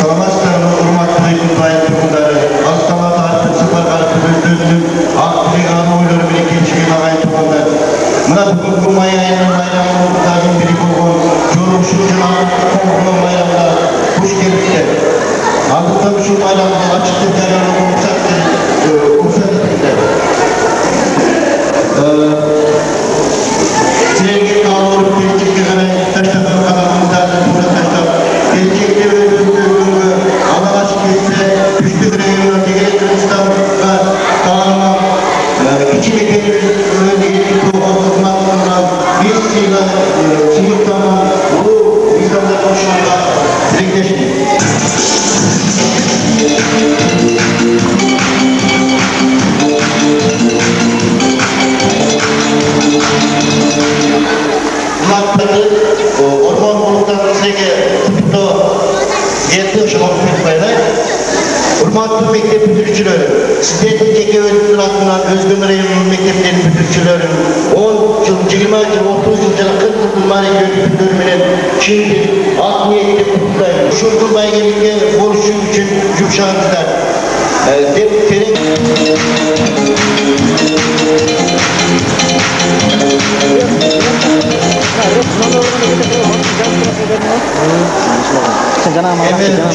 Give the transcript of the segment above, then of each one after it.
Salamatçılarının urmatlı Kutlayın turgunları, Askalada artık sıfır karşı özlüğünün aklı anı oyları bile geçmeyen ağayın turgunlar. Mına bugün bu maya ayının bayramı ortadan biri bulgun, çorum şurcun ağırlıklı komşunun bayramına hoş gelmişler. Aldıktan şu bayramda açıkta deryanı kursak ettiler. Sevgili ağırlık birlikte kadar taşladığım kadar mızarda burada taşlar. Gerçekte özgürlüğü Allah aşk etse güçlü grevine tegelik Kırgızistan'a dağılma içine gelip öyle ilgili toplumlarına bir sıyla sınıflarına bu insanlar konuşmada dilekleşti. Kulakları orman bulutlarının sevgi tutuklu yetti şamak etmeyene Urmatlı mektep müdürçüleri, sizlerin teke öğretimler hakkından Özgür Reyon'un mekteplerin müdürçüleri 10 yıl, 20 yıl, 30 yıl, 40 yıl mali gördükleriminin şimdi alt niyetli kutlayın. Şurgun baygelikle borçlu için yumuşağınızlar. Evet,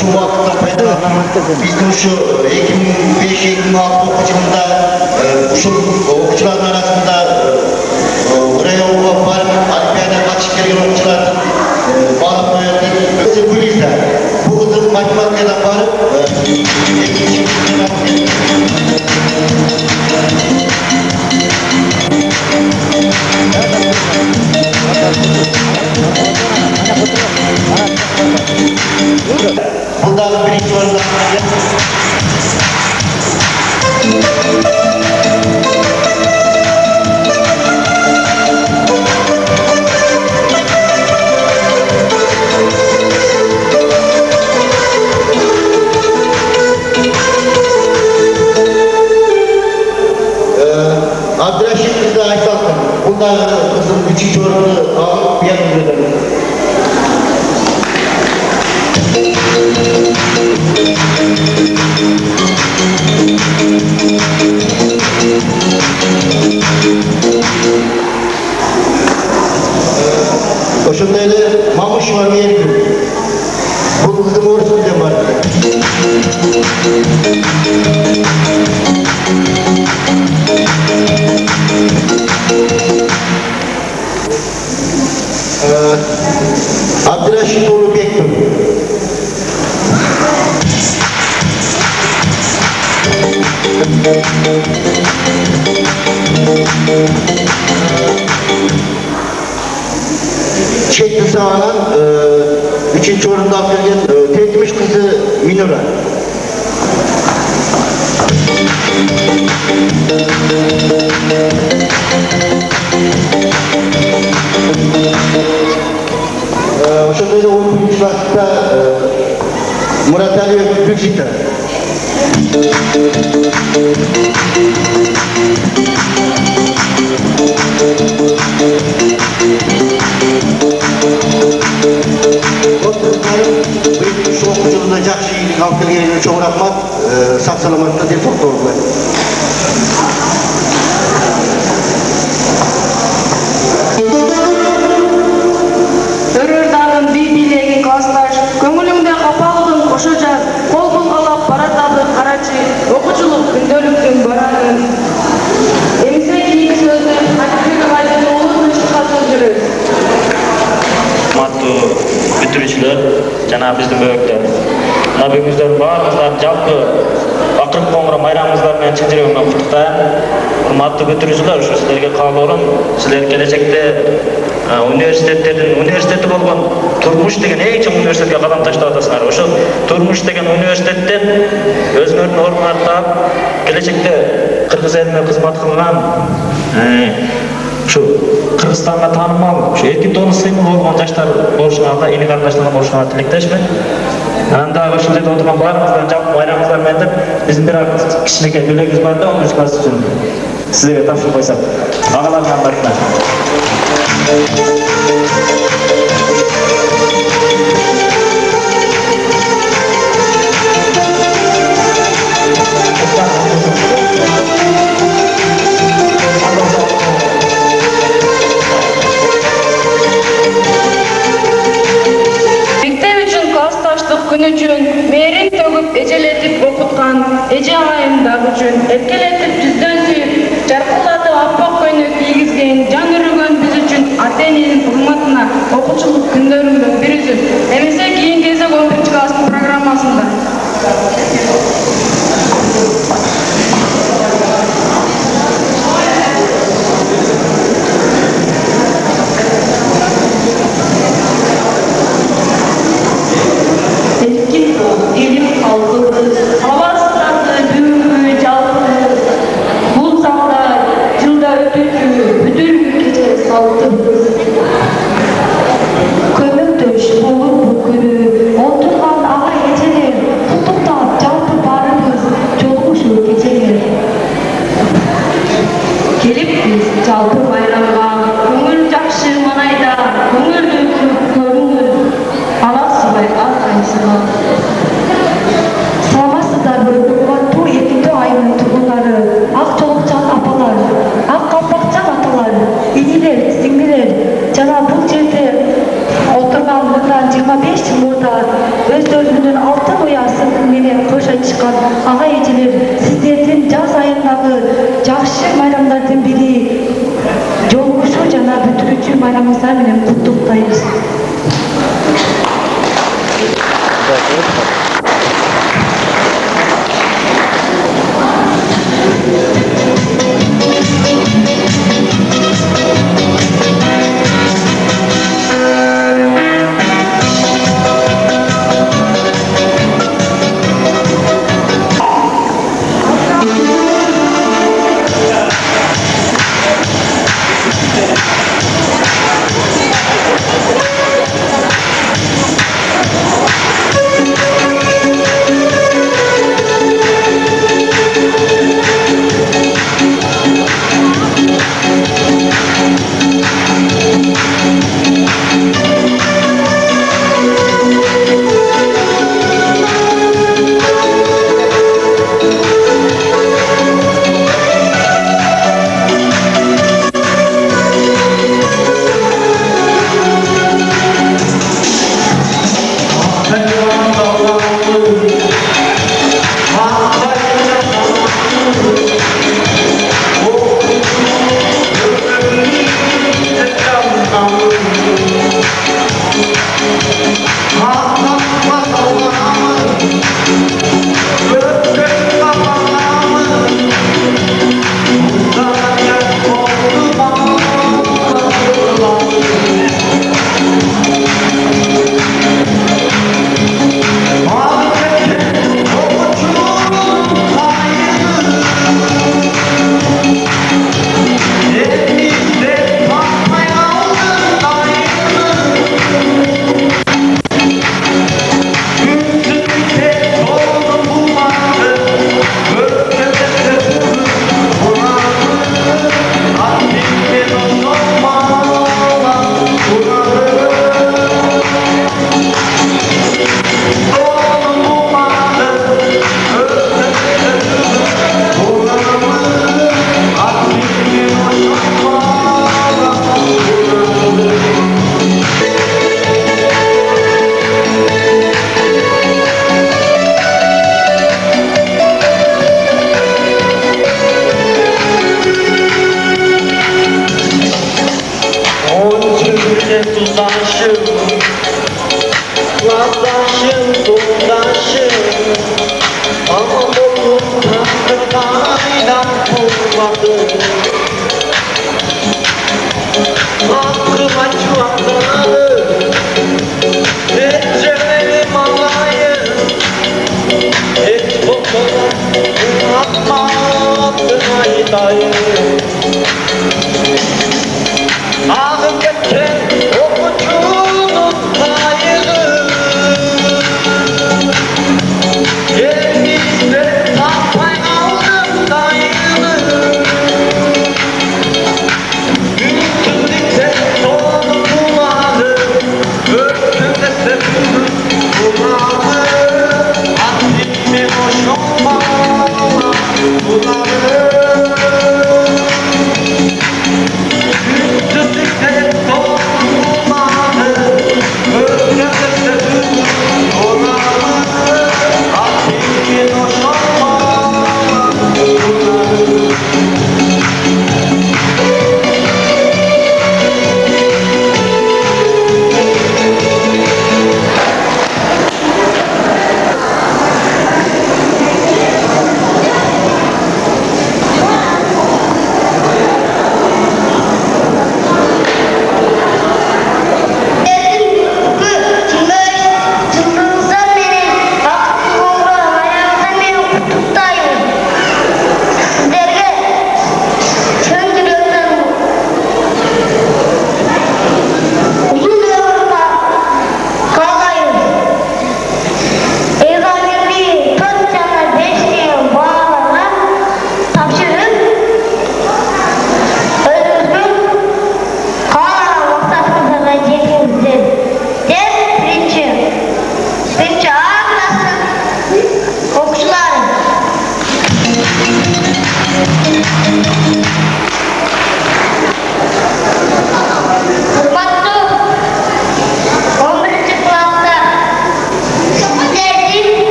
şu vakıfta faydalanalım. Bizim şu Ekim 5 Ekim 6 okuyucumda şu okuyucuların arasında Rayon var, Alpiya'da kaçık gelen okuyucular bağlı koyuyordu. Bu yüzden bu kızın matematikada var. Bundan birinci sorudan Abdülhaşim kızı Aysal'ın. Bundan kızın üçüncü sorunu alıp bir yanımda edelim. Koşunda öyle mamuş var bir Erkin. Bu kızım orası bile var. Abdülhaşim oğlu Bekir. Çekli sağlanan 3. orunda Abdülhaşim Tetmiş kızı Minura. Şöyle oyuncu başta Murat Ali Gülçik'te. Bu okuyuculuğunda жақсы халқы келген çok rahmat, sağ salamatla defol oldular. Örürdağın bir bilegi klastaş, köңүлүңдө капалдың кошожан, кол булгалап баратады карачы, окуучулук күндөлүктүн баранын. Эмсе кийинки сөздү Акбек Айдын уулунун чыккасын жүрөбүз. Урматтуу бүтүрүүчүлөр жана биздин бөбөктөр. Мына бүгүңүздөр баарыңыздарды жалпы акыркы коңгуроо майрамыңыздар менен чын жүрөгүмөн куттуктайм. Урматтуу бүтүрүүчүлөр, ушу силерге каалоорум, силер келечекте университети болгон Турмуш деген эң чоң университетке кадам таштап атасыңар. Ошо Турмуш деген университеттен өзүңөрдүн ордуңарды таап, келечекте Кыргыз элине кызмат кылган ушу Кыргызстанга таанымал, ушу эркин тону сыймыл болгон жаштар болушуңарга, эни кардашlarга болушуңарга тилектешмин. Анан дагы ушул жерде отурган баарыңыздан жалпы байрамыңыздар менен деп биздин бир кичинекей белегибиз бар да, 10 класс үчүн силерге тапшырып койсок. Агалардын атынан. үчүн мээрин төгүп эжелетип окуткан эже агайым дагы үчүн эркелетип жүздөн сүйүп жаркылатып аппак көйнөк кийгизген жан үрүгөн биз үчүн ата эненин урматына окуучулук күндөрүңдөн бир үзүн эмесе кийинки кезек 11 класстын программасында Эркин элим калкыды, аластарды бүгүнгү жалпы, бул залда жылда өтүүчү бүтүргү кече салтыбыз. Көмөктөш болуп бул күнү отурган ага эжелер, куттуктап жалпы баарыбыз жолугушуу кечелер. Келиппиз жалпы байрамга, көңүл жакшы манайда, көңүлдүү көрүңүз, аласыбай аркайсыга. Саламатсыздарбы, урматтуу Эркиндөө айылынын тургундары, ак жолукчан апалар, ак калпакчан аталар, инилер, сиңдилер жана бул жерде отурган мындан 25 жыл мурда өздөрүнүн алтын уясы менен кош айтышкан ага эжелер, сиздердин жаз айындагы жакшы майрамдардын бири жолугушуу жана бүтүрүүчү майрамыңыздар менен куттуктайбыз.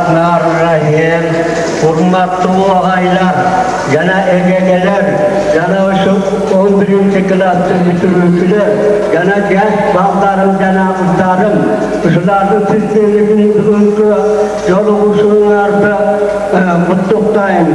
Bismillahirrahmanirrahim. Hurmatlı ağaylar, yana egegeler, yana şu 11. klasın bitiriciler, yana genç baldarım, yana kızlarım, şuların sizlerin bugünkü yolculuğunuzda kutluktayım.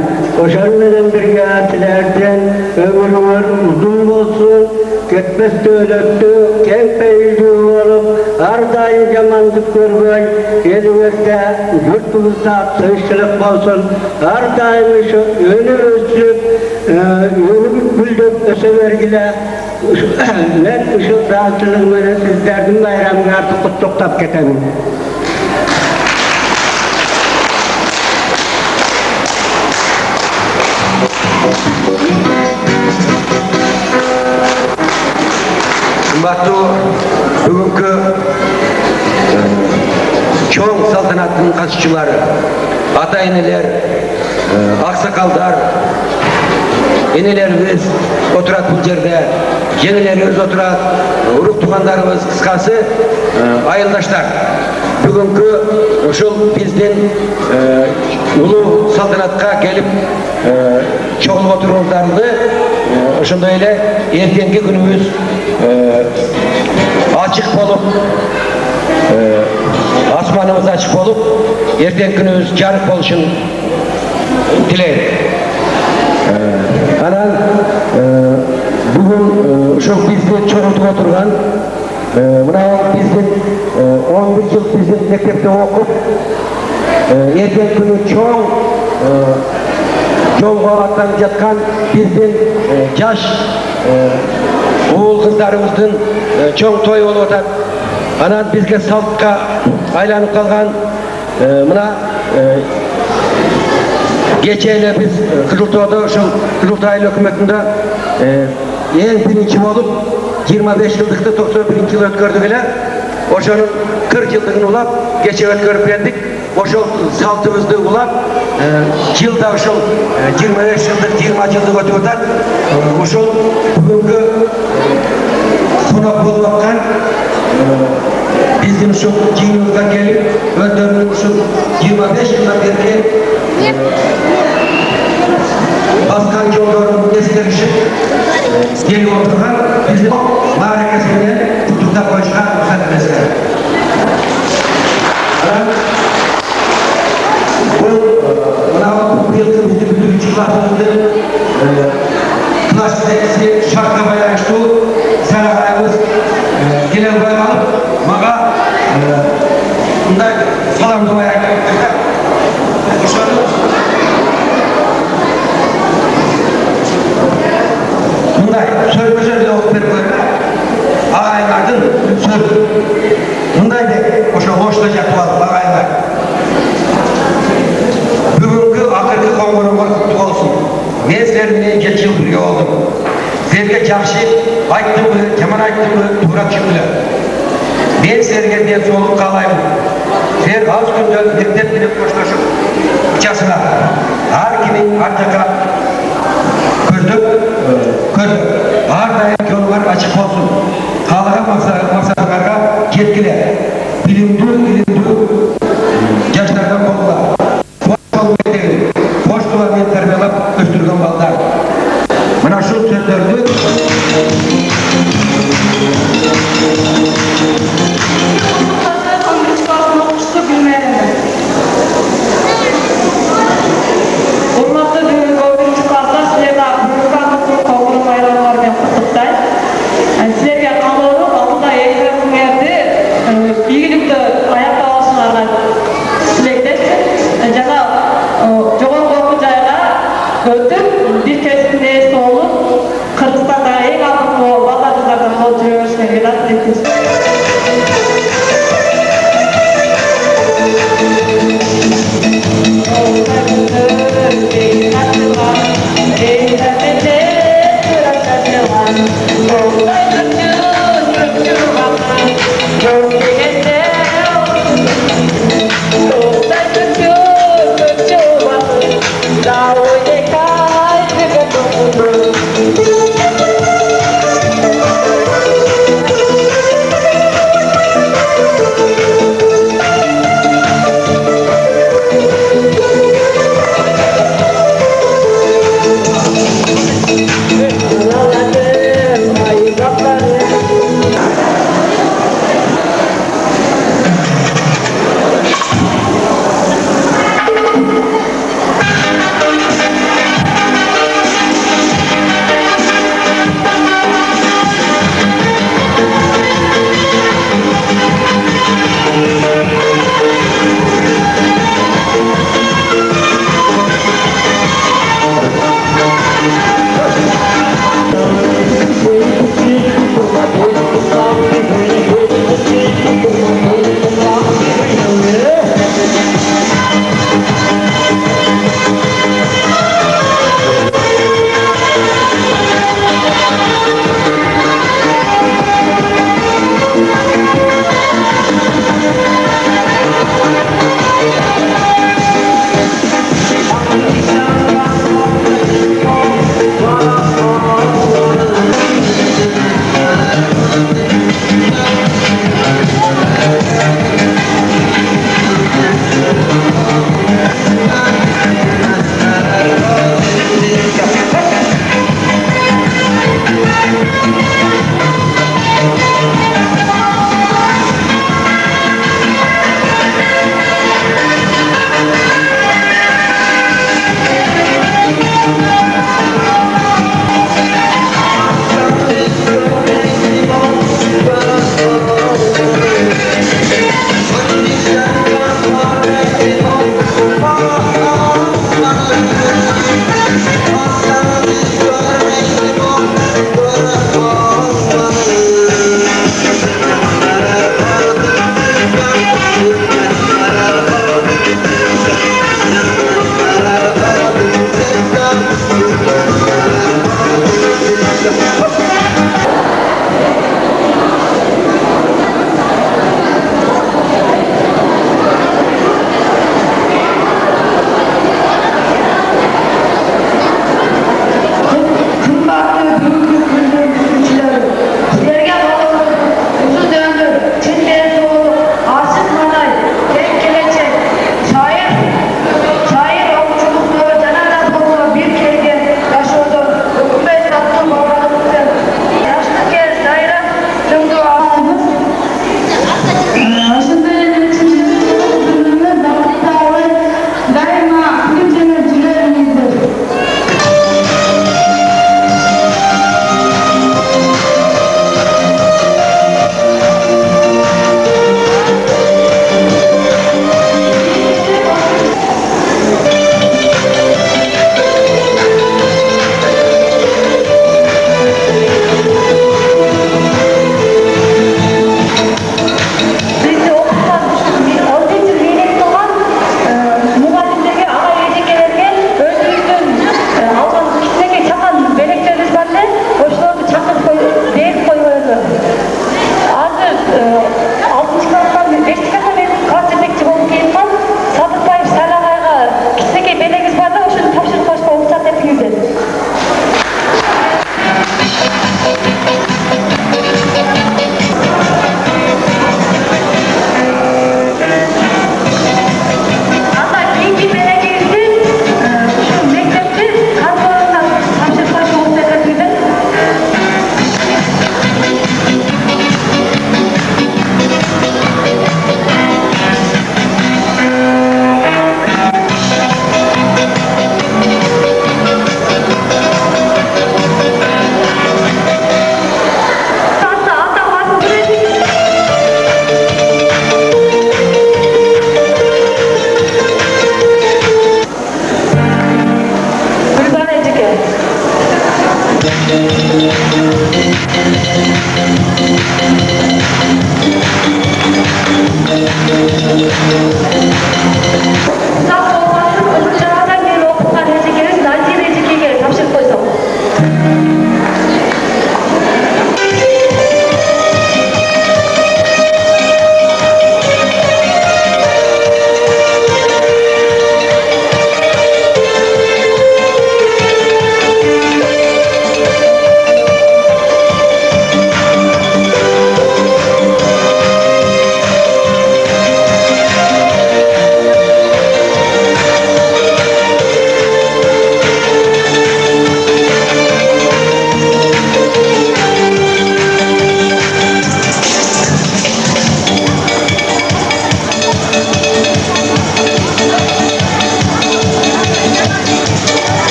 Oşanların birge silerden ömrünüz uzun olsun, ketmez dövlettü, kem peyildi olup, her daim yamanlık görmey, elinizde, yurtumuzda tınçlık olsun, her daim şu önü özlük, önü güldük ösevergile, ben şu rahatsızlığımı sizlerden bayramını artık kutluktap ketenim. Kımbatlı bugünkü çoğun saltanatının katışçıları, ata-eneler, aksakallar, enelerimiz oturat bu yerde, yenilerimiz oturat, uruk tuğanlarımız kıskası, ayıldaşlar. Bugünkü şol bizden ulu saltanatқа gelip çoğulup oturuldardı. Şunda öyle erkenki günümüz açık olup, asmanımız açık olup, erkenki günümüz jarık oluşun dileyim. Anan bugün şu bizde çoğultup oturgan, mına bizden 11 yıl bizim mektepte okup, erkenki günü çoğun atlanıp yatkan bizden yaş oğul kızlarımыздың çoğun toy olup otar. Anan bizge saltqa aylanıp kalgan mına geçeyle biz Kızıltay'da şu Kızıltaylı hükümetinde en birinci olup 25 yıllıkta 91 yıl ötkürdük ile oşanın 40 yıllığını ulap geçe ötkürüp geldik. Oşol saltımızды ulap yılda oşol 25 yıllık 20 yıllık ötüp otar. Oşol bugünkü konak bolup atkan bizim şu cihimizde gelip öldürünün şu 25 yıldan beri baskan yolların destek için gelip oturgan bizim mağarekesine tutukta koyuşkan müsaademizler. Bu yılda bizim bütün çıklatımızda klas seksi şarkı bayanıştı. Sarayımız gelen bayanlık mağa bunda salam duaya bunday söz okup verip ağaylardan söz bunday de oşa hoşlayacak ağaylar. Bugünkü akırkı kongrumlar kutlu olsun. Men sizlerle 2 yıl birge oldum. Sizlerge жақсы ayttım mı, keman ayttım mı, tuğra çıktı. Men sizlerge денсаулық қалаймын. Sizler az günde мектеп менен koşlaşıp жасына. Har kimin артыққа көздеп, әрдайым жолуңар açık olsun. Қалаған мақсатыңарға жеткіле. Білімді жаштардан болуға. Hoş duvarмен тәрбиелеп өстірген балдар. Мына şu сөздерді Урматтуу бүгүнкү 11 класстар силерге бүгүнкү байрамдарымен куттуктайм. Силерге кабылып алдыда экзаменди ийгиликтүү аяктап алышыңарга тилектешпин. Жана жогорку окуу жайга өтүп, бир кесипте эсте болуп, Кыргызстандагы эң алдыңкы балдар кыздардан болуп жүрө беришиңерге да тилектешпин.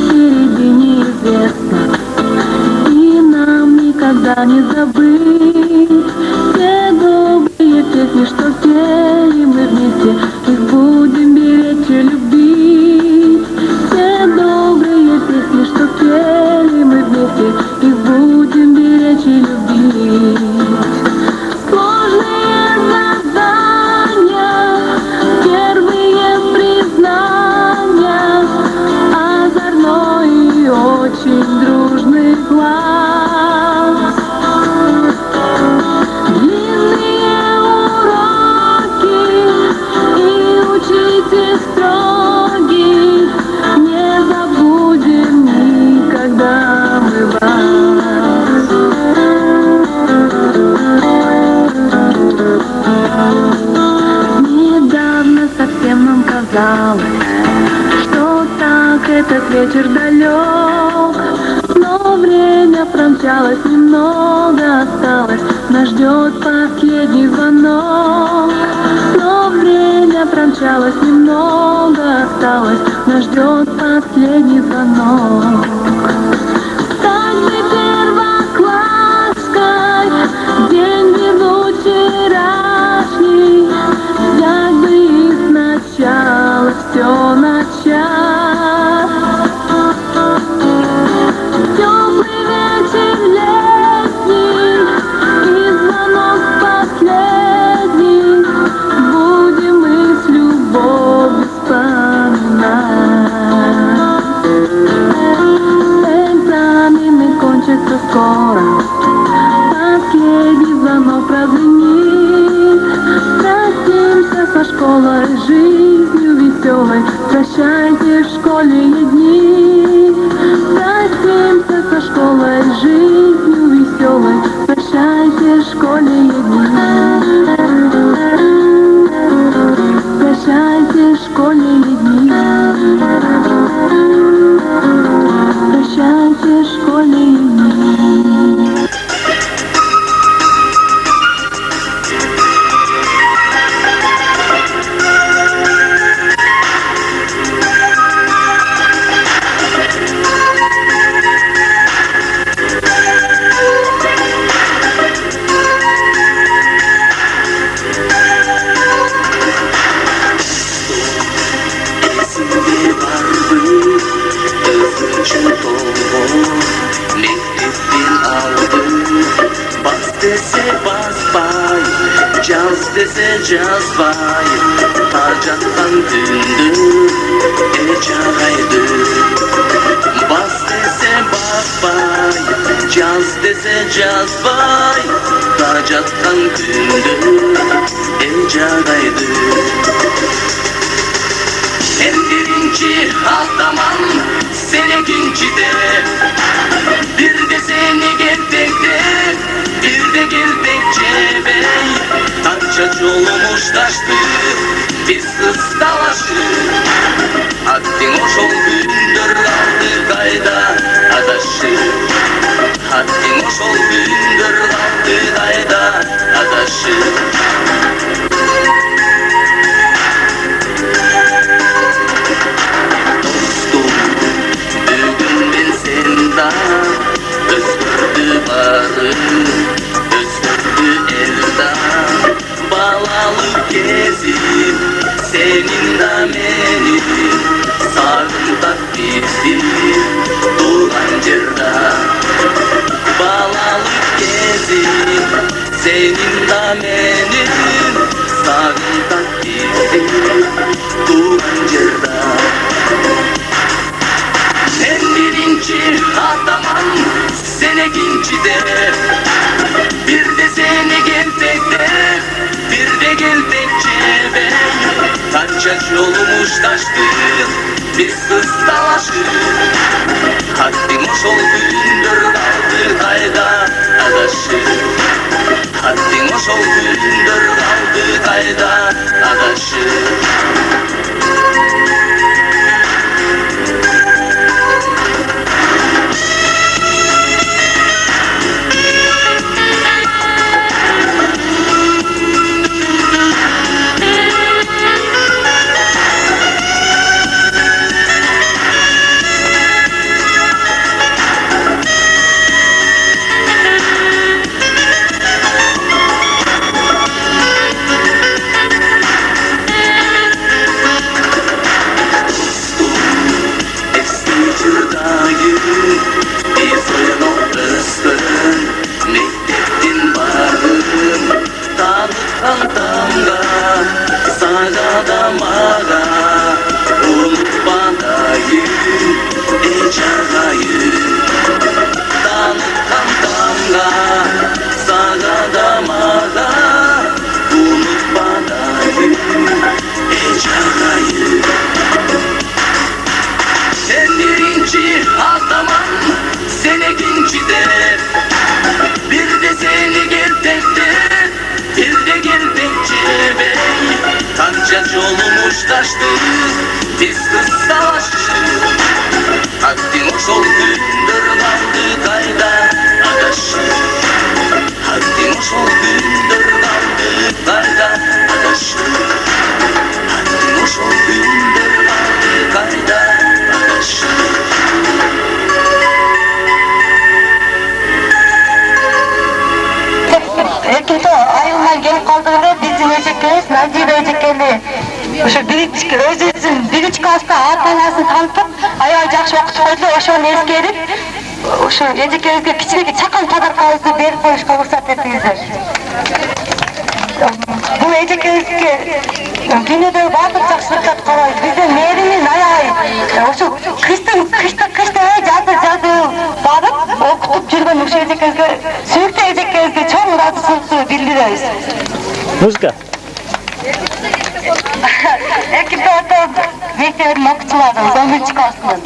впереди неизвестно. И нам никогда не забыть те добрые песни, что пели мы вместе. Их будем беречь и любить. Те добрые песни, что пели мы вместе. Их будем беречь и любить. Сложные задания, первые признания, озорной и очень дружный глаз. Длинные уроки и учитель строгий, не забудем никогда мы вас. Недавно совсем нам казалось, что так этот вечер далек, но время промчалось, немного осталось, нас ждет последний звонок. Но время промчалось, немного осталось, нас ждет последний звонок. Стань ты первокласской, день вернуть вчерашний, взять бы и сначала все начать. Теплый вечер летний и звонок последний, будем мы с любовью вспоминать. Экзамены кончатся скоро, последний звонок прозвенит. Простимся со школой, жизнью веселой, прощайте школьные дни. Простимся со школой, жизнью веселой, прощайте школьные дни. Прощайте школьные дни. Прощайте школьные дни. Жазбай бар жатқан түнді жағайды. Бас десе бақпай, жаз десе жазбай бар жатқан түнді жағайды. Sen birinci altama'n, sen ikincide, bir de seni geldekte, bir de geldekçe bey. Tança yolumuz taştı, biz kıstalaştık. Haddin oşol gündür kaldı kayda adaşık. Haddin oşol gündür kaldı kayda adaşık. Özgürdü barı, özgürdü elda. Balalık gezip, senin de benim sarımdak bizi doğan cerda. Balalık gezip, senin de benim sarımdak bizi doğan cerda. Sen birinci ataman, sen ikincide, bir de seni geldekte, bir de geldekçe bey. Tanca yolumuz taştı, biz kıstalaştık. Haddim oşol gündür kaldı kayda adaşık. Haddim oşol gündür kaldı kayda adaşık. yaşlı Tez kız savaşçı Haddin ошол күндөр kaldı kayda adaşı Haddin ошол күндөр kaldı kayda adaşı Haddin ошол күндөр kaldı kayda adaşı Эркинто айылынан келип калдыгында биздин эжекебиз Надиба эжекени ошо өзүбүздүн биринчи класста ата анасын таанытып аябай жакшы окутуп койду. Ошону эскерип ошо эжекебизге кичинекей чакан подаркабызды берип коюшка уруксат этиңиздер. Бул эжекебизге дүйнөдөгү баардык жакшылыктарды каалайбыз. Биздин мээринин аябай ошо кышта жазы барып окутуп жүргөн ушул эжекебизге сүйүктүү эжекебизге чоң ыраазычылыкты билдиребиз. Музыка. Эркин мектебинин окуучулары 11 класстын.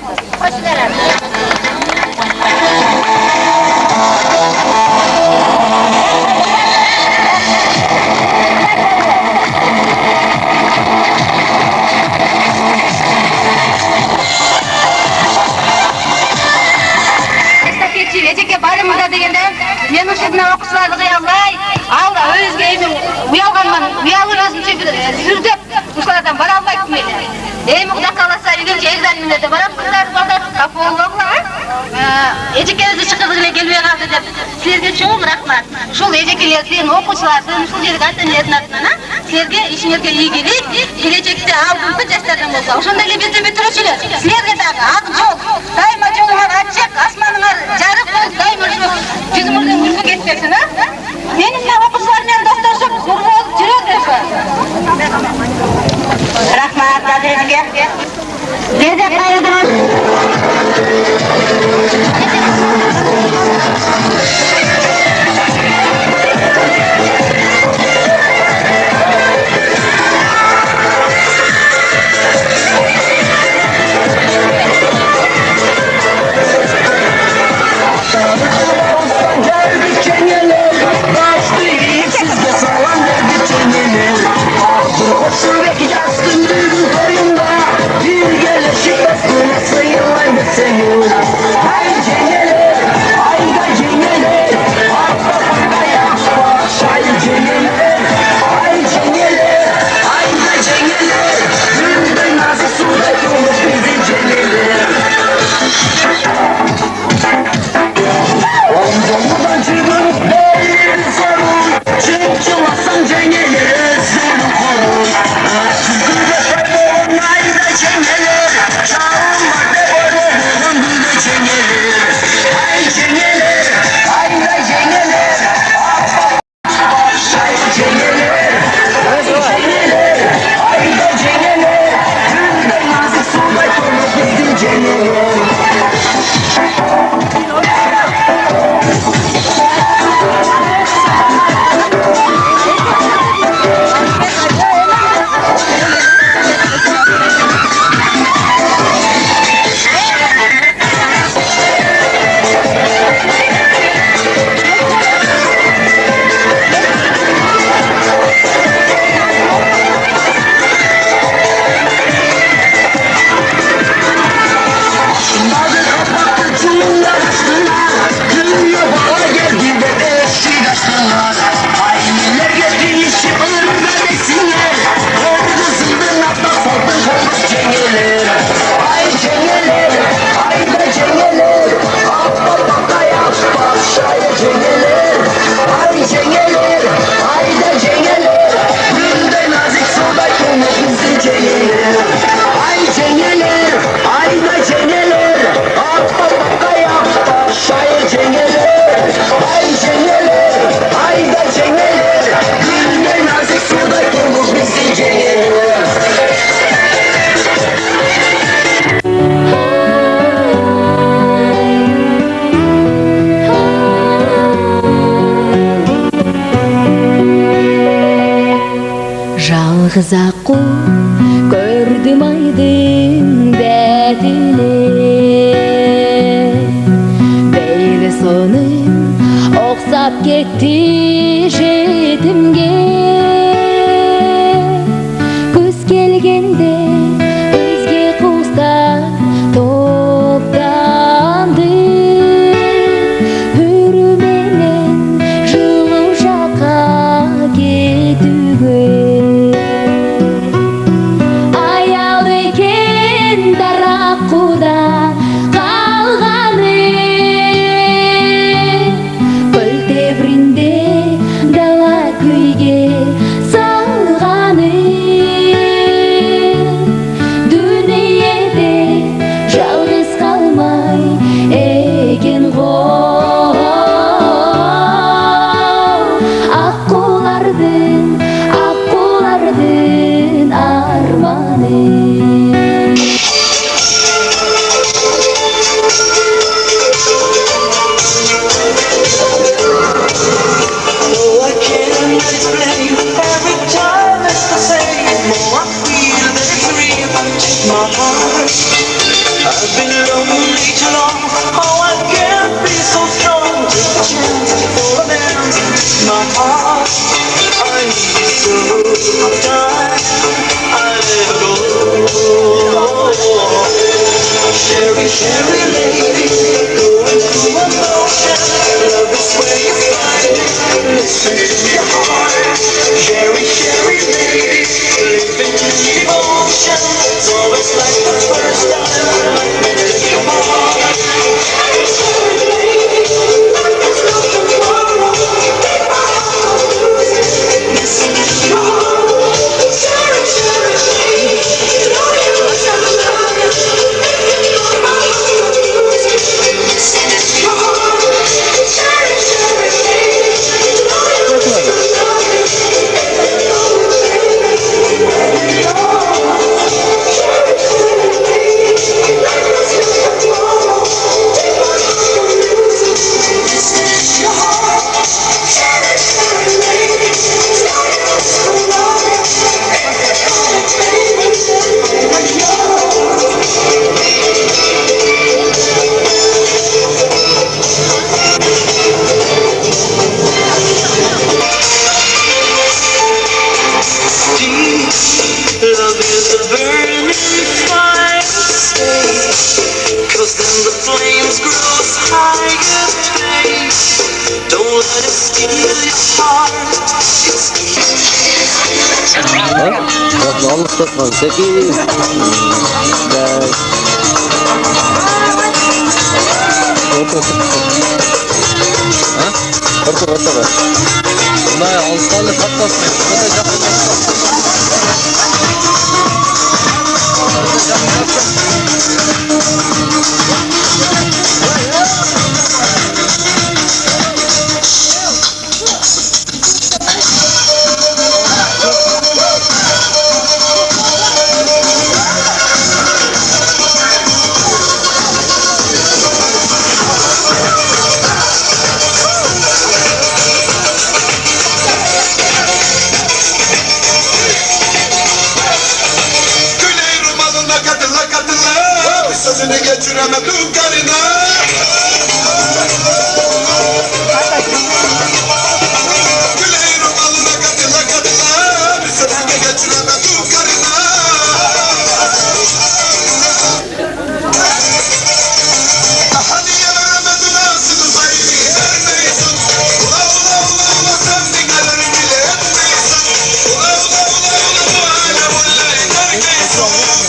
Эжеке барымда дегенде мен ушундай окуучуларды кыя албай ал өзгө эми уялганман уялып өзүнчө бир сүрдөп ушулардан бара албайтмын эле эми кудай кааласа үйгөнчө экзамендерде барам кыздар балдар капа болгула эжекебизди чакырдык эле келбей калды деп силерге чоң рахмат ушул эжекелер силердин окуучулардын ушул жердеги ата энелердин атынан силерге ишиңерге ийгилик келечекте алдыңкы жаштардан болсо ошондой эле бизди бүтүрүүчүлөр силерге дагы ак жол дайыма жолуңар ачык асманыңар жарык болуп дайыма ушу жүзүңөрдөн күлкү кетпесин менин окуучулар менен достошуп ур болуп жүрөңүздөр рахмат эжеке деде кайрылдырыңыз Жалғыз аққу көрдім айдың бәтіне Бейлі соның оқсап кетті жетімге Күз келгенде Allık tutman 8. Orta. Bunlar alışkanlık katlasmayın. Sözünü geçiremedim karına. Güley romalına katıla bir sözünü geçiremedim karına. Daha niye veremedin ağzını sayıyı vermeysin. Ula sen dinlerin bile etmeysin. Ula bu hale vallahi terkeysin.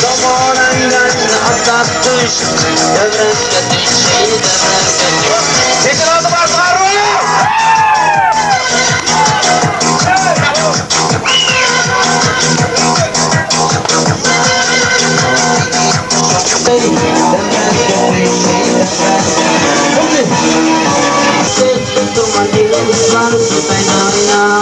Zamanından atlatmış, devrende düşey devrende. Duman dilim ısrar kaynağına.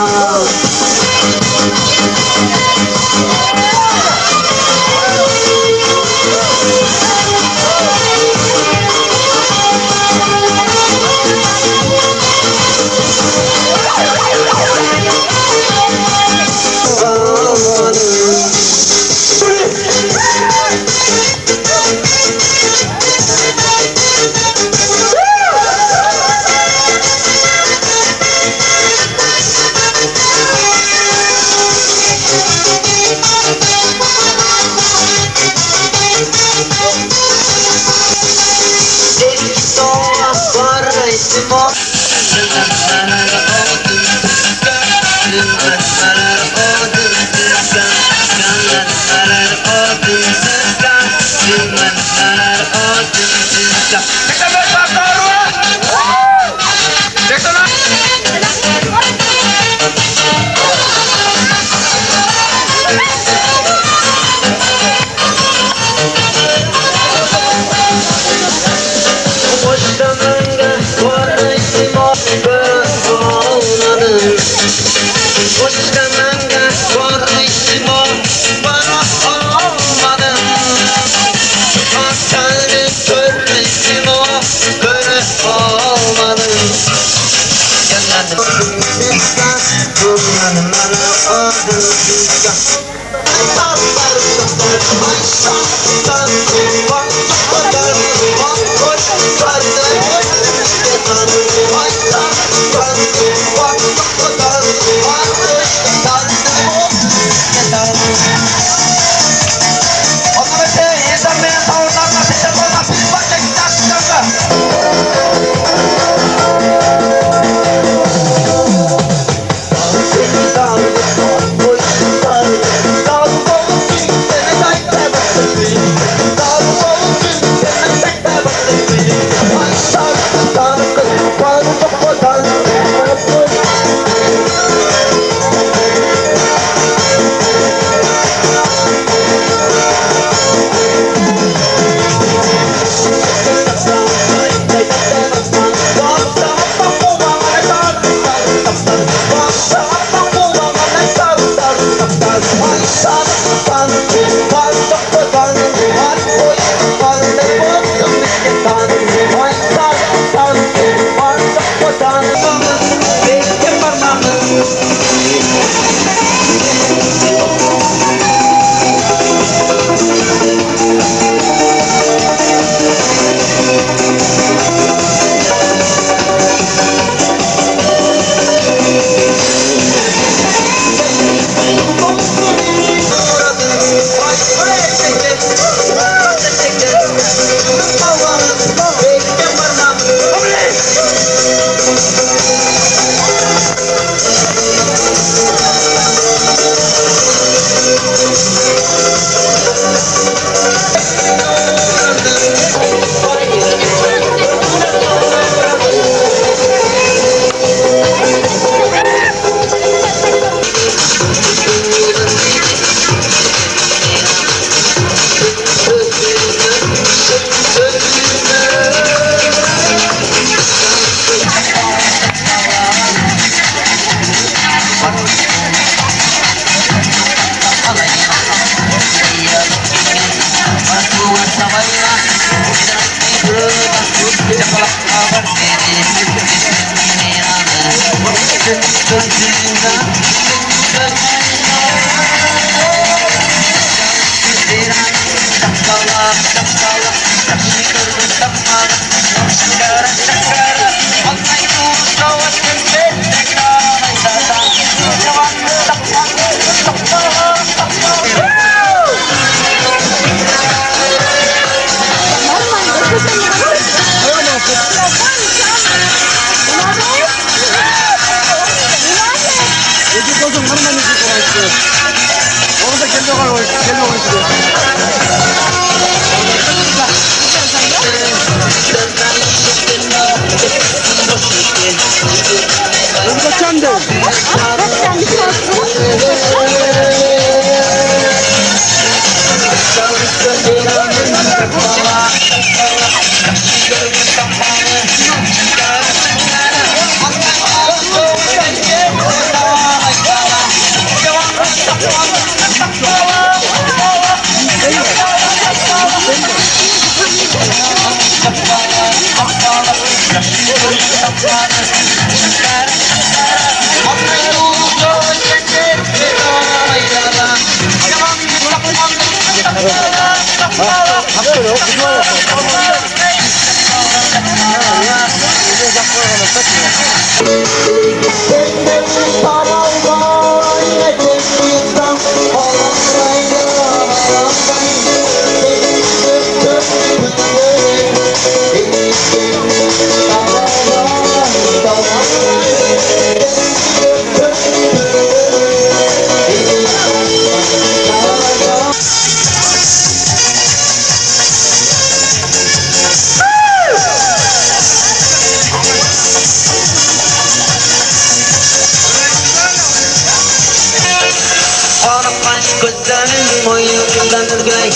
Gözlerin boyundan ürgey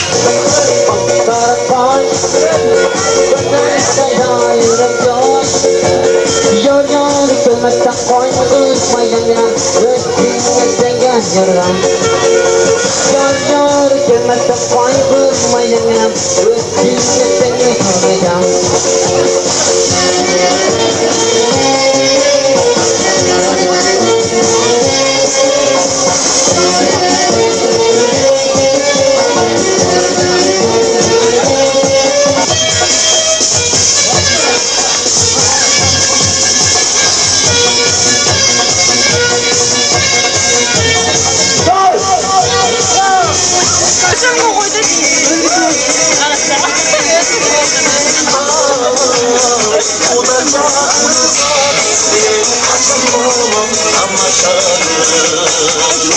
Yorgan kılmaktan koyma kızmayın yine Rüstüne sengen yorgan Yorgan kılmaktan koyma kızmayın yine Rüstüne sengen yorgan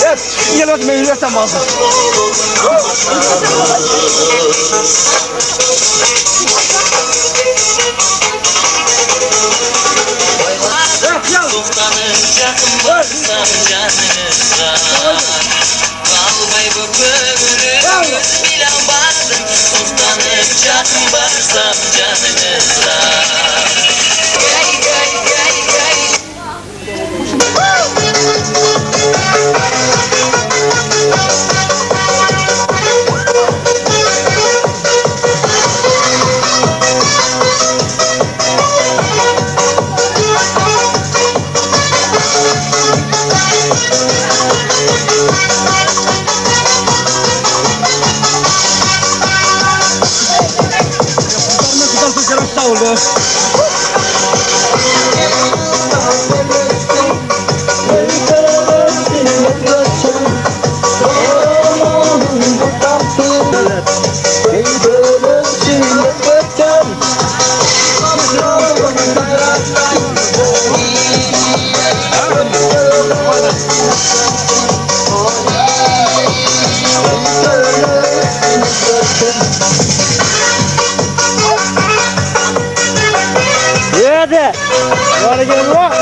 Evet, gel bak meyillersen bazı. Kalbay bu böğrü bile baktım Ustanınca baksam canınıza Gay gay gay gay Sağ olun. Hadi. Var gel bak.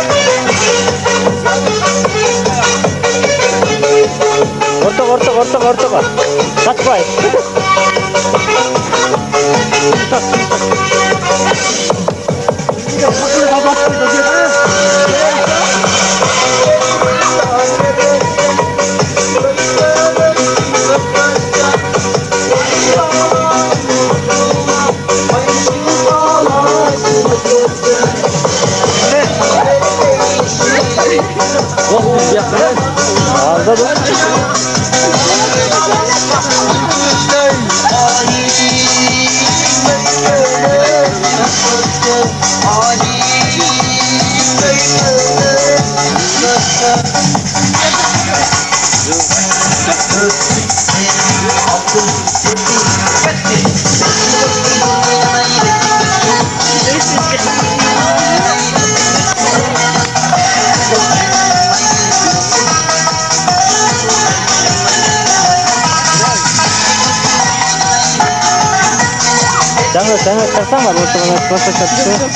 Orta. Kaçmay. Jangan tersama teman-teman proses itu.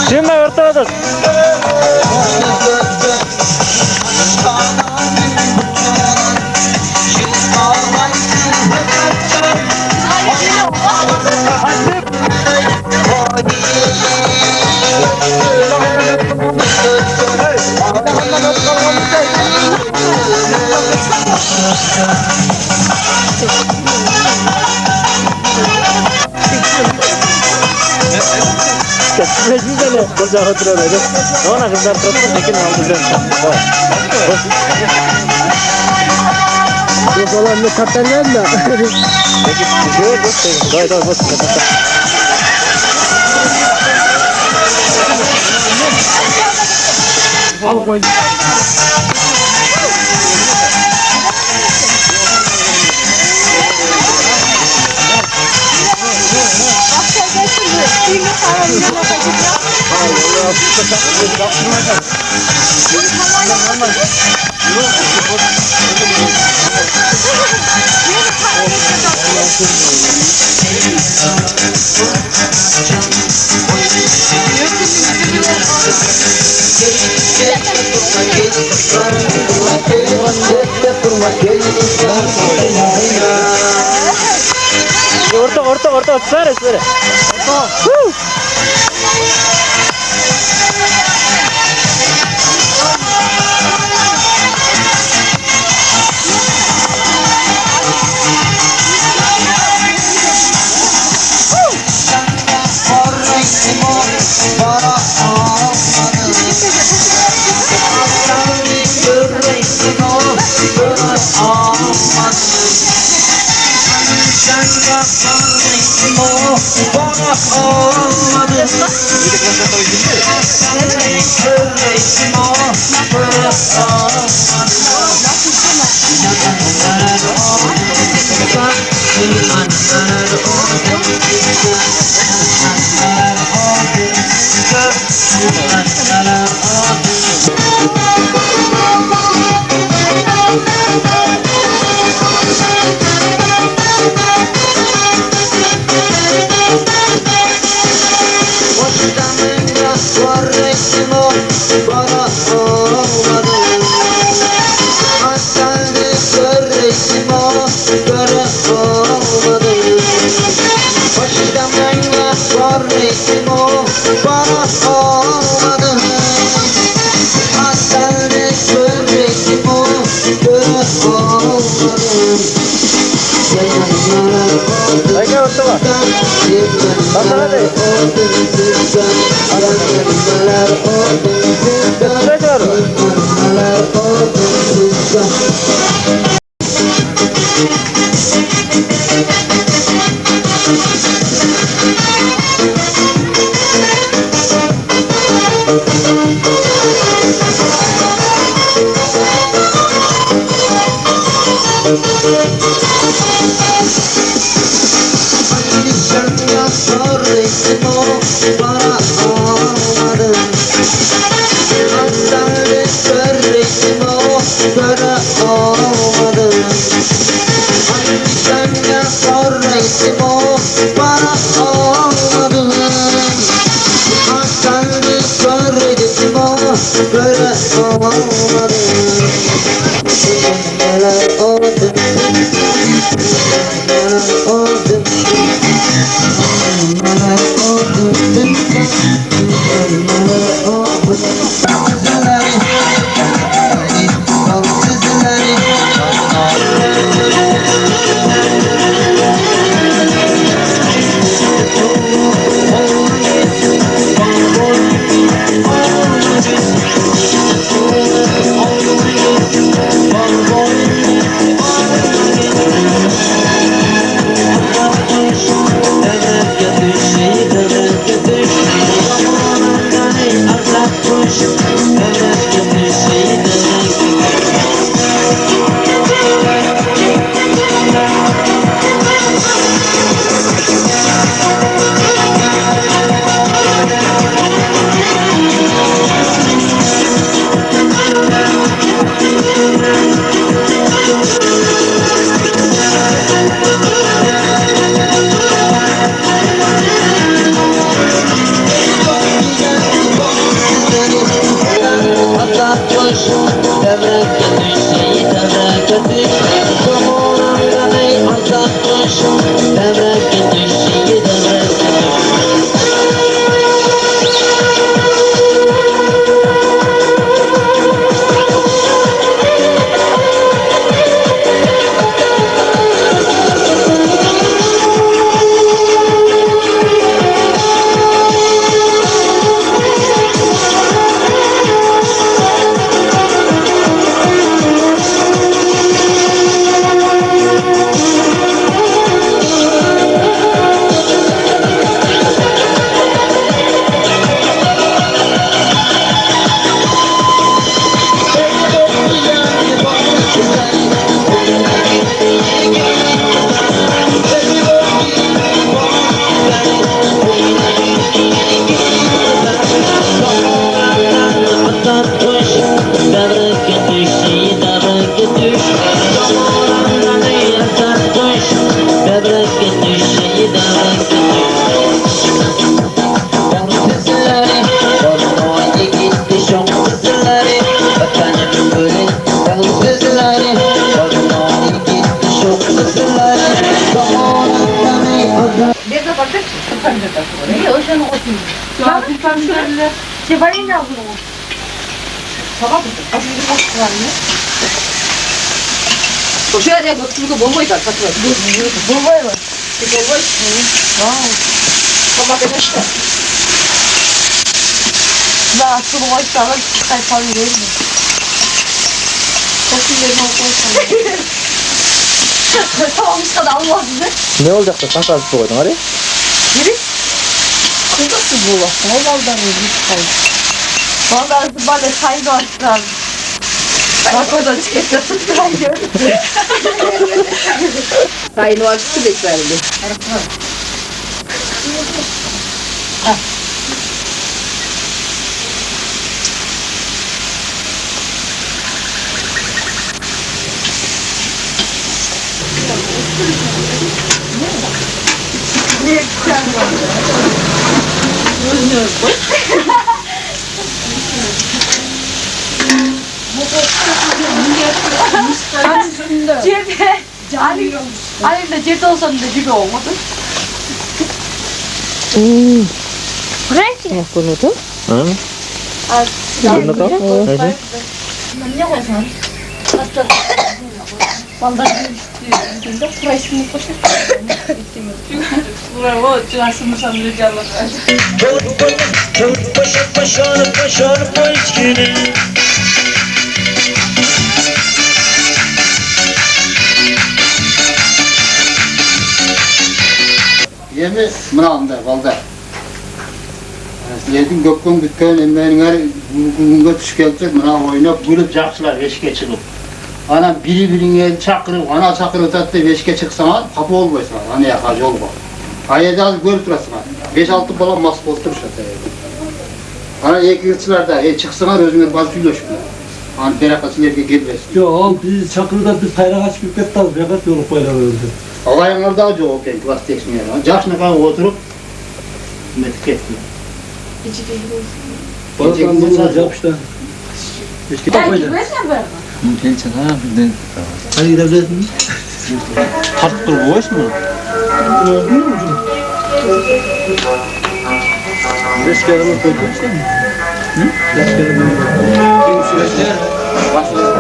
Şimdi ortada. Mecburen koca oturuyor öyle. Ona kızlar tuttu tekin aldı ben. Yok olan ne katlanıyor da. Peki şöyle bak. Doy doy bak. Al koy. Orta, söyle. Şevvalin yazdım o. Tamam mı? Azıcık boş var mı? Koşuya diye götürüp bombayı da satıyor. Bulvay var. Bombayı. Tamam ben işte. Ben aslında bu başlarına sayfalı değil mi? Çok güzel bir tamam işte da olmaz bize. Ne olacak da kanka azıcık koydun oraya? Biri kızısı bu. Normalden bir sayı. Vallahi böyle sayı da açtılar. Bak o da çıkacak. Sayın vakti beklerdi. Cephe. Hani de cephe olsam da gibi olmadı. Ne konudu? Hı? Konudu da? Hı. Ne koysan? Vallahi bir kurayısını koşar. Bravo, cihazını sanıracağım. Yemi mınağında valda. Yedim gökkün bütken emmeğinler bugünge tuş gelecek mına oynap gülüp jakşılar veşke çıkıp. Ana biri çakırıp, ana çakırıp tattı veşke çıksana kapı olmaysan, ana yakacı ol bak. Ayada az görüp durasın ha. 5-6 bala mas bozdur şataya. Ana yekilçilerde çıksana özünger bazı tüylöşküler. Ana berakası yerge gelmez. Yok, biz Çakır'da biz kayrak açıp gitmez, bekat yolu koylar öldü. Olayınlar daha çok okey, klas teksin yani. Jakşına kan oturup, metik ettim. Oradan bunu olacak işte. İşte koydu. Gelsin ha bir de. Hadi gidebilirsin. Tartıp dur bu iş mi? Beş kere mi koydun işte mi? Hı? Beş kere mi? Kim süreçler? Başlıyor.